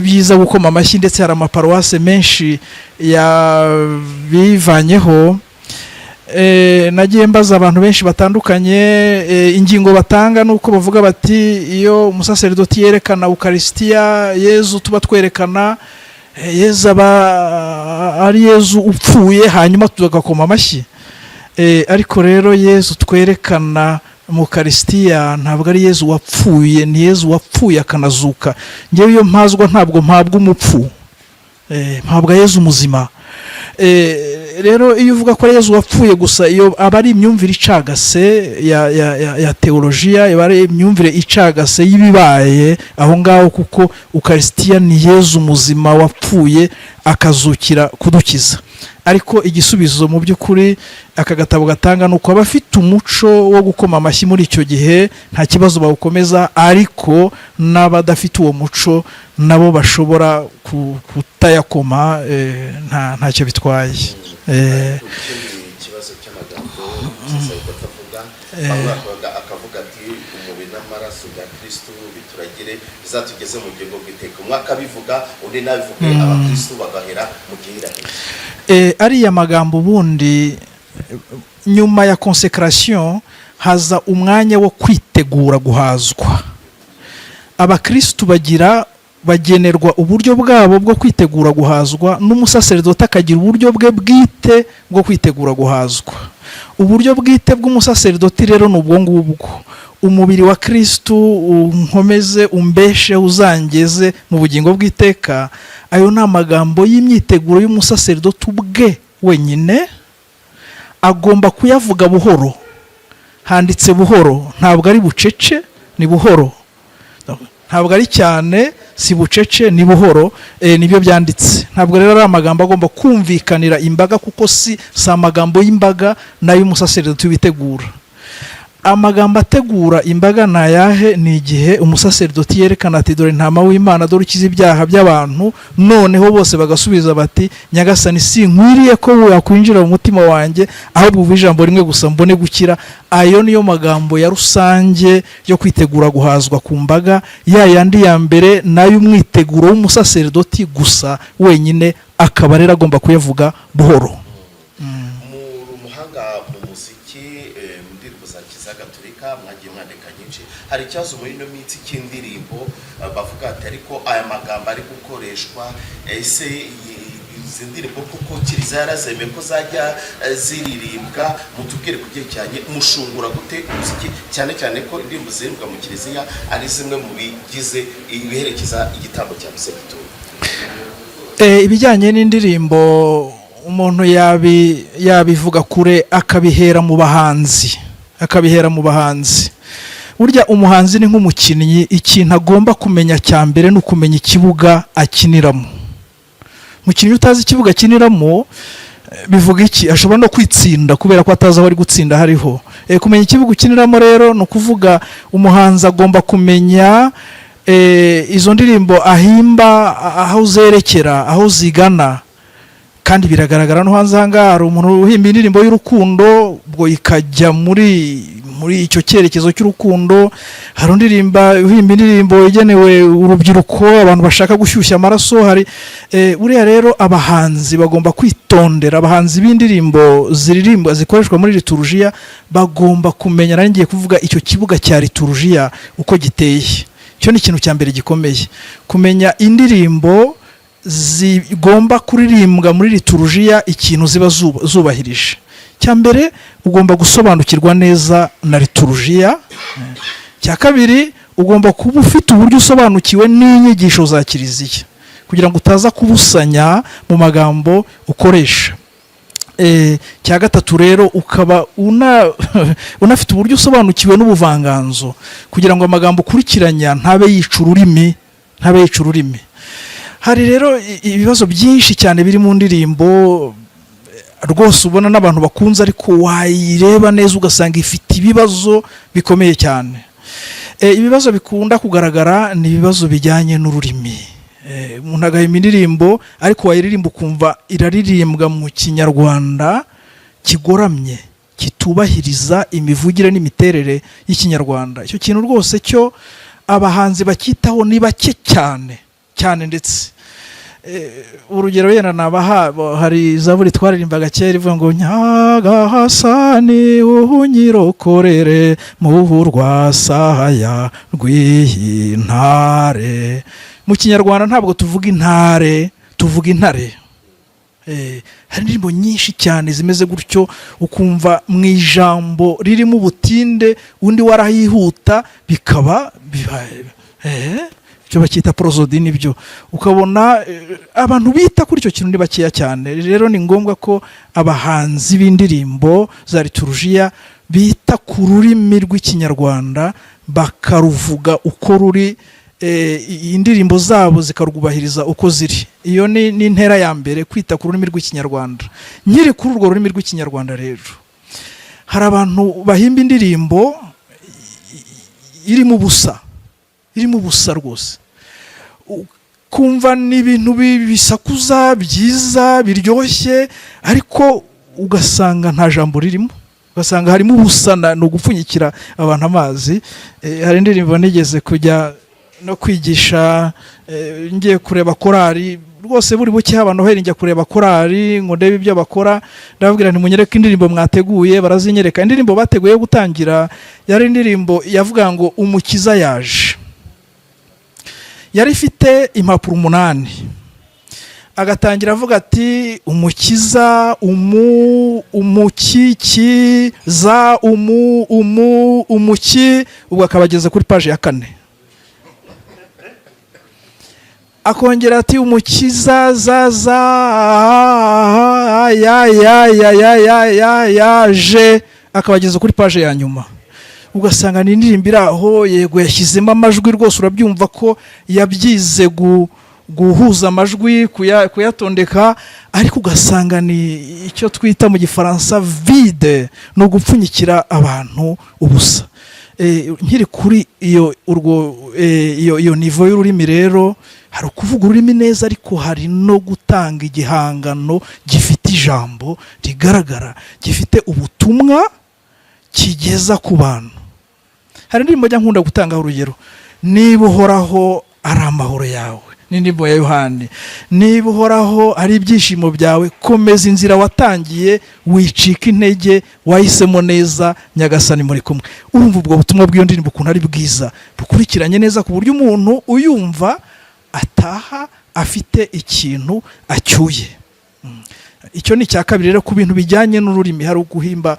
byiza gukoma amashyi, ndetse hari amaparuwase menshi yabivanyeho. Nagiye mbaza abantu benshi batandukanye, ingingo batanga nuko bavuga bati iyo umusaseridoti yerekana Eucharistia Yezu tuba twerekana Yezu aba ari Yezu upfuye hanyuma tugakoma amashyi. Ariko rero Yezu twerekana mu Eucharistia ntabwo ari Yezu wapfuye, ni Yezu wapfuye akanazuka. Ngewe iyo mpazwa ntabwo mpabwa umupfu, mpabwa Yezu muzima. Rero iyo uvuga ko Yezu wapfuye gusa, iyo aba ari imyumvire icagase ya teolojiya, aba ari imyumvire icagase y'ibibaye aho ngaho, kuko Eucharistia ni Yezu muzima wapfuye akazukira kudukiza. Ariko igisubizo mu by'ukuri aka gatabo gatanga nuko abafite umuco wo gukoma amashyi muri icyo gihe nta kibazo bawukomeza, ariko n'abadafite uwo muco nabo bashobora kutayakoma, ntacyo bitwaye. Ikibazo cy'amagambo akavuga ati umubiri n'amaraso bya Kristo bituragire bizatugeze mu gihugu bw'iteka. Umwaka bivuga undi nabivuge abakristo bagahera mu gihirahiro. Ariya magambo ubundi nyuma ya consécration haza umwanya wo kwitegura guhazwa. Abakristo bagenerwa uburyo bwabo bwo kwitegura guhazwa, n'umusaseridoti akagira uburyo bwe bwite bwo kwitegura guhazwa. Uburyo bwite bw'umusaseridoti rero ni ubwo ngubwo: umubiri wa Kristo unkomeze, umbeshe, uzangeze mu bugingo bw'iteka. Ayo ni amagambo y'imyiteguro y'umusaseridoti ubwe wenyine, agomba kuyavuga buhoro, handitse buhoro, ntabwo ari bucece, ni buhoro. Ntabwo ari cyane, si bucece, ni buhoro, nibyo byanditse. Ntabwo rero ari amagambo agomba kumvikanira imbaga, kuko si amagambo y'imbaga nayo umusaseridoti witegura. Amagambo ategura imbaga na yahe? Ni igihe umusaseridoti yerekana ati dore ntama w'Imana, dore ukiza ibyaha by'abantu, noneho bose bagasubiza bati Nyagasani sinkwiriye ko wakwinjira mu mutima wanjye, ahubwo uvuga ijambo rimwe gusa mbone gukira. Ayo niyo magambo ya rusange yo kwitegura guhazwa ku mbaga. Yandi ya mbere nayo umwiteguro w'umusaseridoti gusa wenyine, akaba rero agomba kuyavuga buhoro. Mwagiye mwandika nyinshi. Hari ikibazo muri ino minsi cy'indirimbo bavuga ati ariko aya magambo ari gukoreshwa, ese izi ndirimbo kuko Kiliziya yarazemeye ko zajya ziririmbwa, mutubwire ku cyerekeranye mushungura gute umuziki, cyane cyane ko indirimbo ziririmbwa mu Kiliziya ari zimwe mu bigize ibiherekeza igitambo cya misa gituro. Ibijyanye n'indirimbo umuntu yabivuga kure akabihera mu bahanzi. Burya umuhanzi ni nk'umukinnyi, ikintu agomba kumenya cya mbere ni ukumenya ikibuga akiniramo. Umukinnyi utazi ikibuga akiniramo bivuga iki? Ashobora no kwitsinda kubera ko atazi aho ari gutsinda hariho. Kumenya ikibuga ukiniramo rero ni ukuvuga umuhanzi agomba kumenya izo ndirimbo ahimba, aho zerekera, aho zigana. Kandi biragaragara no hanze ahangaha hari umuntu uhimba indirimbo y'urukundo ubwo ikajya muri icyo cyerekezo cy'urukundo. Hari uhimba indirimbo igenewe urubyiruko, abantu bashaka gushyushya amaraso. Hari buriya rero abahanzi bagomba kwitondera. Abahanzi b'indirimbo ziririmbwa zikoreshwa muri liturujia bagomba kumenya, nari ngiye kuvuga, icyo kibuga cya liturujia uko giteye. Cyo ni ikintu cya mbere gikomeye, kumenya indirimbo zigomba kuririmbwa muri liturujia ikintu ziba zubahirije. Cya mbere ugomba gusobanukirwa neza na liturujia. Cya kabiri ugomba kuba ufite uburyo usobanukiwe n'inyigisho za Kiliziya kugira ngo utaza kubusanya mu magambo ukoresha. Cya gatatu rero ukaba unafite uburyo usobanukiwe n'ubuvanganzo kugira ngo amagambo ukurikiranya ntabe yica ururimi. Hari rero ibibazo byinshi cyane biri mu ndirimbo rwose ubona n'abantu bakunze, ariko wayireba neza ugasanga ifite ibibazo bikomeye cyane. Ibibazo bikunda kugaragara ni ibibazo bijyanye n'ururimi. Umuntu agahimba indirimbo ariko wayiririmba ukumva iraririmbwa mu Kinyarwanda kigoramye, kitubahiriza imivugire n'imiterere y'Ikinyarwanda. Icyo kintu rwose cyo abahanzi bakitaho ni bake cyane. cyane ndetse urugero yenda nabaha, hari zaburi twaririmbaga kera ivuga ngo Nyagasani unyirokorere mu rwasaya rw'intare. Mu Kinyarwanda ntabwo tuvuga intare, tuvuga intare. Hari indirimbo nyinshi cyane zimeze gutyo, ukumva mu ijambo ririmo ubutinde undi warayihuta bikaba ibyo bakita prosody, nibyo ukabona abantu bita kuri icyo kintu ni bakeya cyane. Rero ni ngombwa ko abahanzi b'indirimbo za liturujia bita ku rurimi rw'Ikinyarwanda bakaruvuga uko ruri, indirimbo zabo zikarwubahiriza uko ziri. Iyo ni intera ya mbere, kwita ku rurimi rw'Ikinyarwanda. Nyiri kuri urwo rurimi rw'Ikinyarwanda rero, hari abantu bahimba indirimbo irimo ubusa rwose, kumva ni ibintu bisakuza byiza biryoshye, ariko ugasanga nta jambo ririmo, ugasanga harimo ubusa, ni ugupfunyikira abantu amazi. Hari indirimbo nigeze kujya no kwigisha, ngiye kureba korari rwose, buri buke haba Noheli njya kureba korari ngo ndebe ibyo bakora, ndababwira nti munyereke indirimbo mwateguye. Barazinyereka. Indirimbo bateguye yo gutangira yari indirimbo yavuga ngo umukiza yaje. Yari ifite impapuro 8, agatangira avuga ati umukiza, umukikiza, umuki, ubwo akabageza kuri page ya 4. Akongera ati umukiza yaje, akabageza kuri page ya nyuma. Ugasanga ni indirimbo iraho, yego yashyizemo amajwi rwose, urabyumva ko yabyize guhuza amajwi, kuyatondeka, ariko ugasanga ni icyo twita mu Gifaransa vide, no gupfunyikira abantu ubusa. Nkiri kuri iyo nivo y'ururimi rero, hari ukuvuga ururimi neza, ariko hari no gutanga igihangano gifite ijambo rigaragara, gifite ubutumwa kigeza ku bantu. Hari indirimbo njya nkunda gutangaho urugero, niba uhoraho ari amahoro yawe, n'indirimbo ya Yohani. Niba uhoraho ari ibyishimo byawe, komeza inzira watangiye, wicika intege, wahisemo neza, Nyagasani muri kumwe. Urumva ubwo butumwa bw'iyo ndirimbo ukuntu ari bwiza, bukurikiranye neza ku buryo umuntu uyumva ataha afite ikintu acyuye. Icyo ni icya kabiri rero ku bintu bijyanye n'ururimi. Hari uguhimba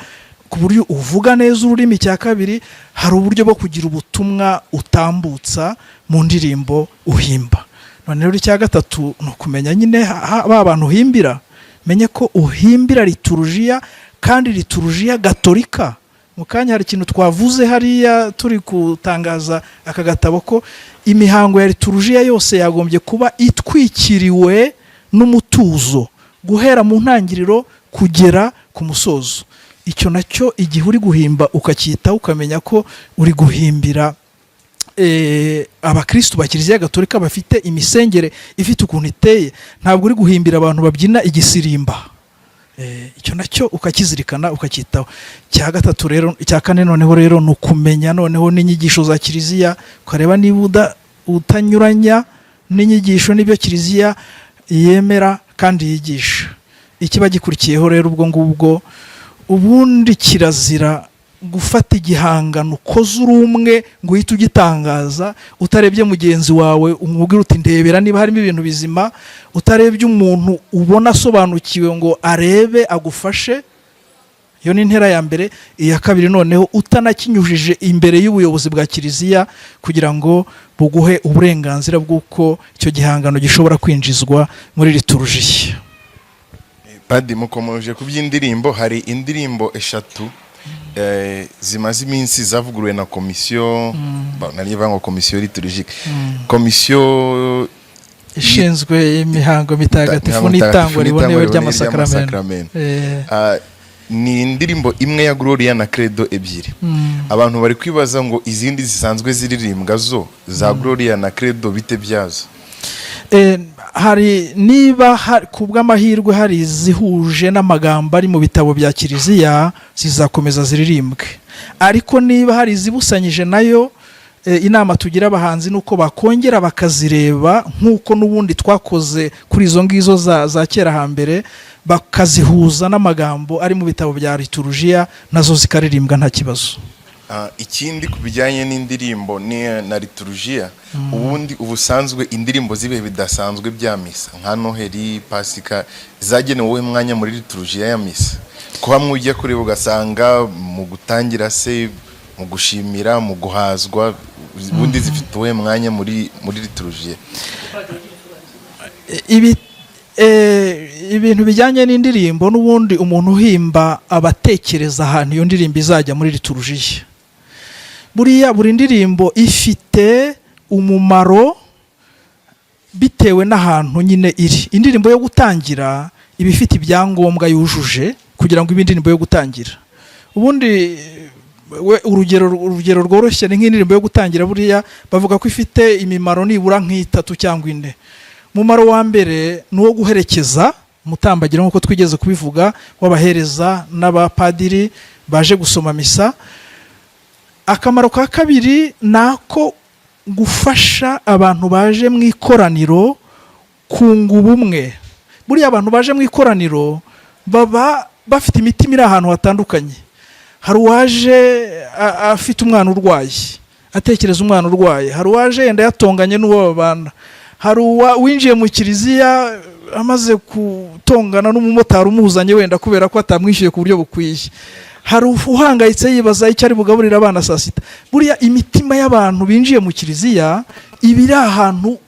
ku buryo uvuga neza ururimi. Icya kabiri, hari uburyo bwo kugira ubutumwa utambutsa mu ndirimbo uhimba. None rero icya gatatu ni ukumenya nyine ba bantu uhimbira, menye ko uhimbira liturujia, kandi liturujia gatolika. Mu kanya hari ikintu twavuze hariya turi kutangaza aka gatabo, ko imihango ya liturujia yose yagombye kuba itwikiriwe n'umutuzo, guhera mu ntangiriro kugera ku musozo. Icyo nacyo igihe uri guhimba ukacyitaho, ukamenya ko uri guhimbira abakristo ba Kiliziya Gatolika bafite imisengere ifite ukuntu iteye. Ntabwo uri guhimbira abantu babyina igisirimba. Icyo nacyo ukakizirikana, ukacyitaho. Cya gatatu rero, cya kane noneho rero, ni ukumenya noneho n'inyigisho za Kiliziya, ukareba niba utanyuranya n'inyigisho n'ibyo Kiliziya yemera kandi yigisha. Ikiba gikurikiyeho rero ubwo ngubwo, ubundi kirazira gufata igihangano ukoze uri umwe ngo uhite ugitangaza, utarebye mugenzi wawe umubwira uti ndebera niba harimo ibintu bizima, utarebye umuntu ubona asobanukiwe ngo arebe agufashe. Iyo ni intera ya mbere. Iya kabiri noneho, utanakinyujije imbere y'ubuyobozi bwa Kiliziya kugira ngo buguhe uburenganzira bw'uko icyo gihangano gishobora kwinjizwa muri liturujia. Padi, mukomeje ku by'indirimbo, hari indirimbo 3 zimaze iminsi zavuguruwe na komisiyo, narivuga ngo komisiyo liturgique, komisiyo ishinzwe imihango mitagatifu n'itangwa ribonewe ry'amasakramentu. Ni indirimbo imwe ya Gloria na Credo 2. Abantu bari kwibaza ngo izindi zisanzwe ziririmbwa zo za Gloria na Credo bite byazo? Hari niba ku bw'amahirwe hari zihuje n'amagambo ari mu bitabo bya Kiliziya, zizakomeza ziririmbwe. Ariko niba hari zibusanyije nayo, inama tugira abahanzi nuko bakongera bakazireba nk'uko n'ubundi twakoze kuri izo ngizo za kera hambere, bakazihuza n'amagambo ari mu bitabo bya liturujia nazo zikaririmbwa nta kibazo. Ikindi ku bijyanye n'indirimbo na liturujia, ubundi ubusanzwe indirimbo zibe bidasanzwe bya misa nka Noheli, Pasika zagenewe wowe mwanya muri liturujia ya misa, ko hamwe ujya kureba ugasanga mu gutangira se, mu gushimira, mu guhazwa, ubundi zifite wowe mwanya muri liturujia. Ibintu bijyanye n'indirimbo n'ubundi umuntu uhimba abatekereza ahantu iyo ndirimbo izajya muri liturujia. Buriya buri ndirimbo ifite umumaro bitewe n'ahantu nyine iri. Indirimbo yo gutangira iba ifite ibyangombwa yujuje kugira ngo ibe indirimbo yo gutangira. Ubundi urugero rworoshye ni nk'indirimbo yo gutangira, buriya bavuga ko ifite imimaro nibura nk'itatu cyangwa ine. Umumaro wa mbere ni uwo guherekeza umutambagiro nk'uko twigeze kubivuga, w'abahereza n'abapadiri baje gusoma misa. Akamaro ka kabiri nako gufasha abantu baje mu ikoraniro kunga ubumwe. Buriya abantu baje mu ikoraniro baba bafite imitima iri ahantu hatandukanye. Hari uwaje afite umwana urwaye, atekereza umwana urwaye. Hari uwaje yenda yatonganye n'uwo babana. Hari winjiye mu kiliziya amaze gutongana n'umumotari umuzanye wenda kubera ko atamwishyuye ku buryo bukwiye. Hari uhangayitse yibaza icyo ari bugaburira abana saa sita. Buriya imitima y'abantu binjiye mu kiliziya ibiri ahantu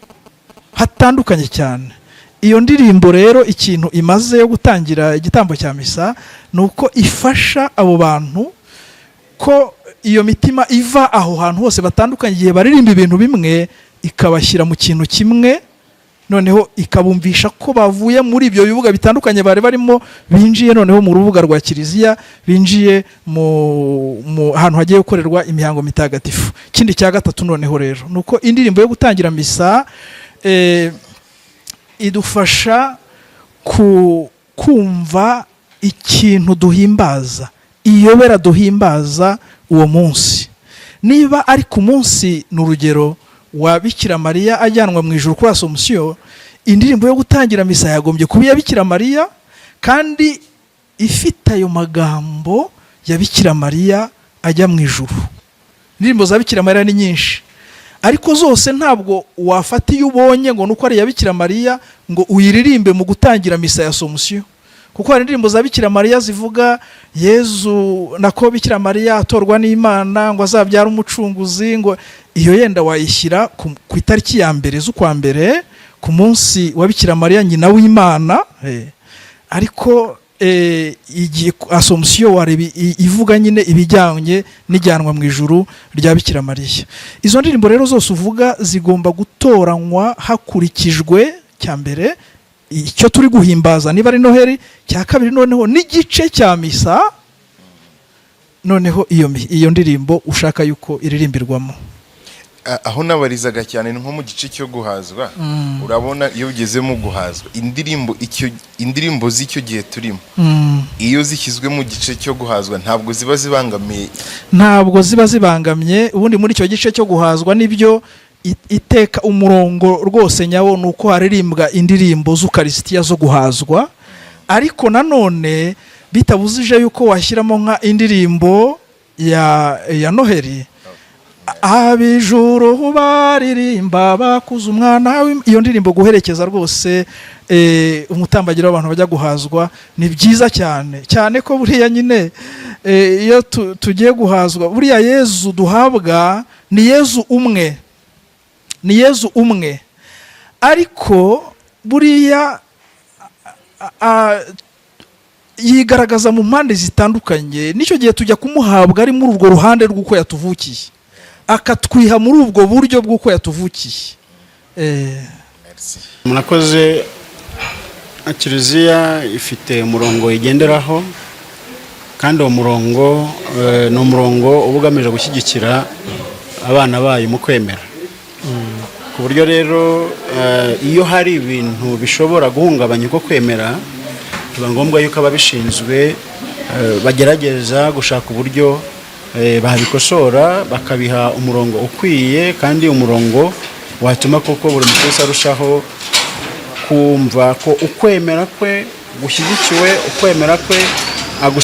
hatandukanye cyane. Iyo ndirimbo rero ikintu imaze yo gutangira igitambo cya misa ni uko ifasha abo bantu ko iyo mitima iva aho hantu hose batandukanye, igihe baririmba ibintu bimwe ikabashyira mu kintu kimwe, noneho ikabumvisha ko bavuye muri ibyo bibuga bitandukanye bari barimo, binjiye noneho mu rubuga rwa kiliziya, binjiye mu ahantu hagiye gukorerwa imihango mitagatifu. Ikindi cya gatatu noneho rero nuko indirimbo yo gutangira misa idufasha kumva ikintu duhimbaza, iyobera duhimbaza uwo munsi. Niba ari ku munsi n'urugero wa Bikira Mariya ajyanwa mu ijuru kuri Assomption, indirimbo yo gutangira misa yagombye kuba iya Bikira Mariya kandi ifite ayo magambo ya Bikira Mariya ajya mu ijuru. Indirimbo za Bikira Mariya ni nyinshi, ariko zose ntabwo wafata iyo ubonye ngo nuko ari iya Bikira Mariya ngo uyiririmbe mu gutangira misa ya Assomption, kuko hari indirimbo za Bikira Mariya zivuga Yezu nako Bikira Mariya atorwa n'Imana ngo azabyara umucunguzi, ngo iyo yenda wayishyira ku itariki ya mbere z'ukwa mbere ku munsi wa Bikira Mariya nyina w'Imana. Ariko igihe Assomption wareba ivuga nyine ibijyanye n'ijyanwa mu ijuru rya Bikira Mariya. Izo ndirimbo rero zose uvuga zigomba gutoranywa hakurikijwe cya mbere icyo turi guhimbaza, niba ari Noheli, cya kabiri noneho n'igice cya misa, noneho iyo ndirimbo ushaka yuko iririmbirwamo. Aho nabarizaga cyane nko mu gice cyo guhazwa, urabona iyo ugezemo guhazwa indirimbo z'icyo gihe turimo, iyo zishyizwe mu gice cyo guhazwa ntabwo ziba zibangamye. Ubundi muri icyo gice cyo guhazwa nibyo iteka umurongo rwose nyawo nuko haririmbwa indirimbo z'Ukarisitiya zo guhazwa, ariko nanone bitabuzije yuko washyiramo nka indirimbo ya Noheli, ab'ijuru baririmba bakuza umwana. Iyo ndirimbo guherekeza rwose umutambagiro w'abantu bajya guhazwa ni byiza cyane cyane ko buriya nyine iyo tugiye guhazwa, buriya Yezu duhabwa ni Yezu umwe, ariko buriya yigaragaza mu mpande zitandukanye. Nicyo gihe tujya kumuhabwa ari muri urwo ruhande rw'uko yatuvukiye, akatwiha muri ubwo buryo bw'uko yatuvukiye. Murakoze. Kiliziya ifite umurongo igenderaho, kandi uwo murongo ni umurongo uba ugamije gushyigikira abana bayo mu kwemera. Ku buryo rero iyo hari ibintu bishobora guhungabanya uko kwemera, biba ngombwa yuko ababishinzwe bagerageza gushaka uburyo babikosora bakabiha umurongo ukwiye, kandi umurongo watuma koko buri muntu wese arushaho kumva ko ukwemera kwe gushyigikiwe, ukwemera kwe